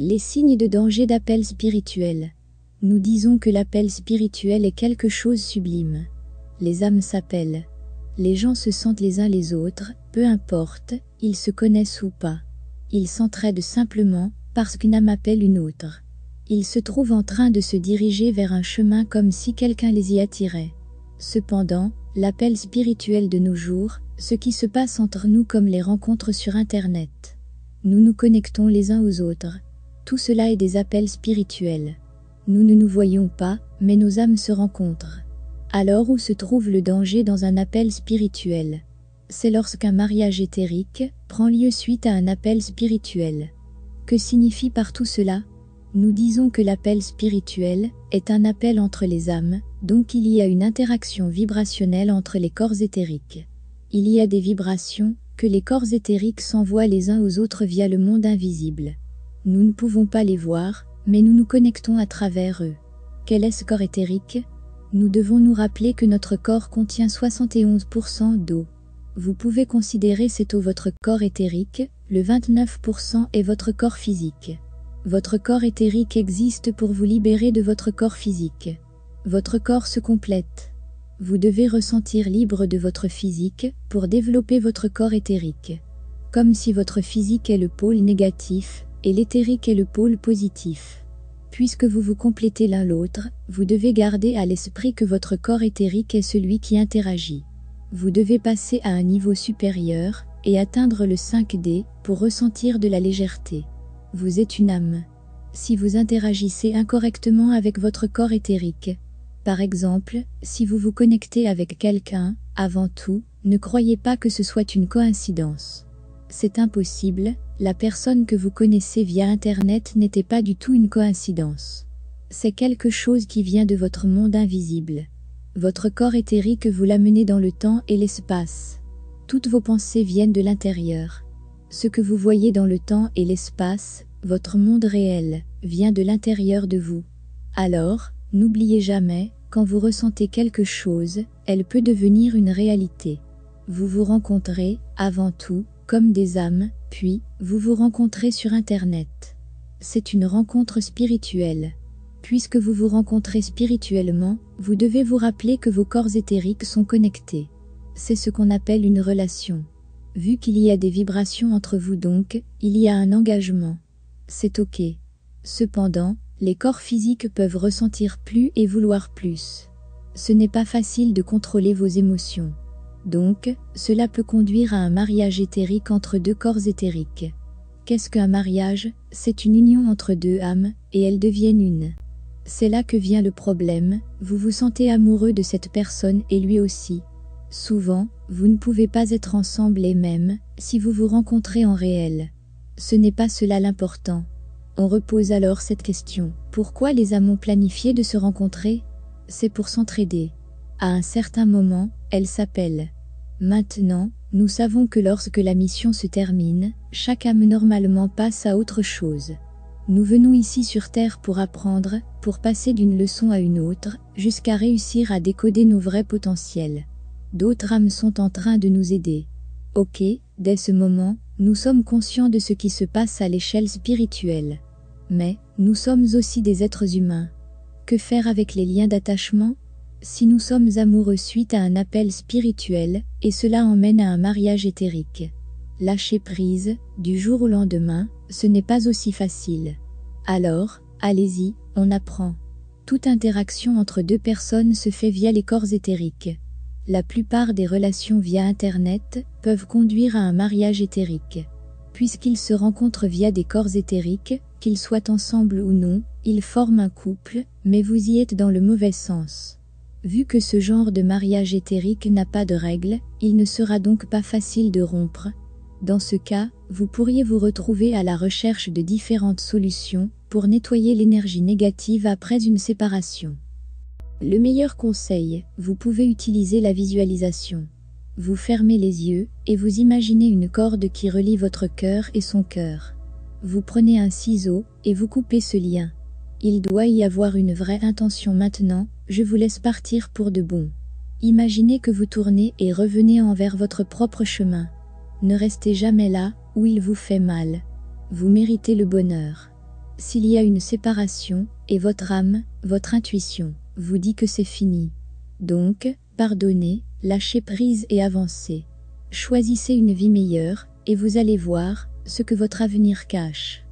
Les signes de danger d'appel spirituel. Nous disons que l'appel spirituel est quelque chose sublime. Les âmes s'appellent. Les gens se sentent les uns les autres, peu importe, ils se connaissent ou pas. Ils s'entraident simplement, parce qu'une âme appelle une autre. Ils se trouvent en train de se diriger vers un chemin comme si quelqu'un les y attirait. Cependant, l'appel spirituel de nos jours, ce qui se passe entre nous comme les rencontres sur Internet. Nous nous connectons les uns aux autres. Tout cela est des appels spirituels. Nous ne nous voyons pas, mais nos âmes se rencontrent. Alors où se trouve le danger dans un appel spirituel? C'est lorsqu'un mariage éthérique prend lieu suite à un appel spirituel. Que signifie par tout cela? Nous disons que l'appel spirituel est un appel entre les âmes, donc il y a une interaction vibrationnelle entre les corps éthériques. Il y a des vibrations que les corps éthériques s'envoient les uns aux autres via le monde invisible. Nous ne pouvons pas les voir, mais nous nous connectons à travers eux. Quel est ce corps éthérique? Nous devons nous rappeler que notre corps contient 71% d'eau. Vous pouvez considérer cette eau votre corps éthérique, le 29% est votre corps physique. Votre corps éthérique existe pour vous libérer de votre corps physique. Votre corps se complète. Vous devez ressentir libre de votre physique pour développer votre corps éthérique. Comme si votre physique est le pôle négatif et l'éthérique est le pôle positif. Puisque vous vous complétez l'un l'autre, vous devez garder à l'esprit que votre corps éthérique est celui qui interagit. Vous devez passer à un niveau supérieur et atteindre le 5D pour ressentir de la légèreté. Vous êtes une âme. Si vous interagissez incorrectement avec votre corps éthérique, par exemple, si vous vous connectez avec quelqu'un, avant tout, ne croyez pas que ce soit une coïncidence. C'est impossible, la personne que vous connaissez via Internet n'était pas du tout une coïncidence. C'est quelque chose qui vient de votre monde invisible. Votre corps éthérique vous l'amenez dans le temps et l'espace. Toutes vos pensées viennent de l'intérieur. Ce que vous voyez dans le temps et l'espace, votre monde réel, vient de l'intérieur de vous. Alors, n'oubliez jamais, quand vous ressentez quelque chose, elle peut devenir une réalité. Vous vous rencontrez, avant tout, comme des âmes, puis, vous vous rencontrez sur Internet. C'est une rencontre spirituelle. Puisque vous vous rencontrez spirituellement, vous devez vous rappeler que vos corps éthériques sont connectés. C'est ce qu'on appelle une relation. Vu qu'il y a des vibrations entre vous donc, il y a un engagement. C'est ok. Cependant, les corps physiques peuvent ressentir plus et vouloir plus. Ce n'est pas facile de contrôler vos émotions. Donc, cela peut conduire à un mariage éthérique entre deux corps éthériques. Qu'est-ce qu'un mariage? C'est une union entre deux âmes, et elles deviennent une. C'est là que vient le problème, vous vous sentez amoureux de cette personne et lui aussi. Souvent, vous ne pouvez pas être ensemble et même, si vous vous rencontrez en réel. Ce n'est pas cela l'important. On repose alors cette question. Pourquoi les âmes ont planifié de se rencontrer? C'est pour s'entraider. À un certain moment, elles s'appellent. Maintenant, nous savons que lorsque la mission se termine, chaque âme normalement passe à autre chose. Nous venons ici sur Terre pour apprendre, pour passer d'une leçon à une autre, jusqu'à réussir à décoder nos vrais potentiels. D'autres âmes sont en train de nous aider. Ok, dès ce moment, nous sommes conscients de ce qui se passe à l'échelle spirituelle. Mais, nous sommes aussi des êtres humains. Que faire avec les liens d'attachement? Si nous sommes amoureux suite à un appel spirituel, et cela emmène à un mariage éthérique. Lâcher prise, du jour au lendemain, ce n'est pas aussi facile. Alors, allez-y, on apprend. Toute interaction entre deux personnes se fait via les corps éthériques. La plupart des relations via Internet peuvent conduire à un mariage éthérique. Puisqu'ils se rencontrent via des corps éthériques, qu'ils soient ensemble ou non, ils forment un couple, mais vous y êtes dans le mauvais sens. Vu que ce genre de mariage éthérique n'a pas de règles, il ne sera donc pas facile de rompre. Dans ce cas, vous pourriez vous retrouver à la recherche de différentes solutions pour nettoyer l'énergie négative après une séparation. Le meilleur conseil, vous pouvez utiliser la visualisation. Vous fermez les yeux et vous imaginez une corde qui relie votre cœur et son cœur. Vous prenez un ciseau et vous coupez ce lien. Il doit y avoir une vraie intention maintenant, je vous laisse partir pour de bon. Imaginez que vous tournez et revenez envers votre propre chemin. Ne restez jamais là, où il vous fait mal. Vous méritez le bonheur. s'il y a une séparation, et votre âme, votre intuition, vous dit que c'est fini. Donc, pardonnez, lâchez prise et avancez. Choisissez une vie meilleure, et vous allez voir ce que votre avenir cache.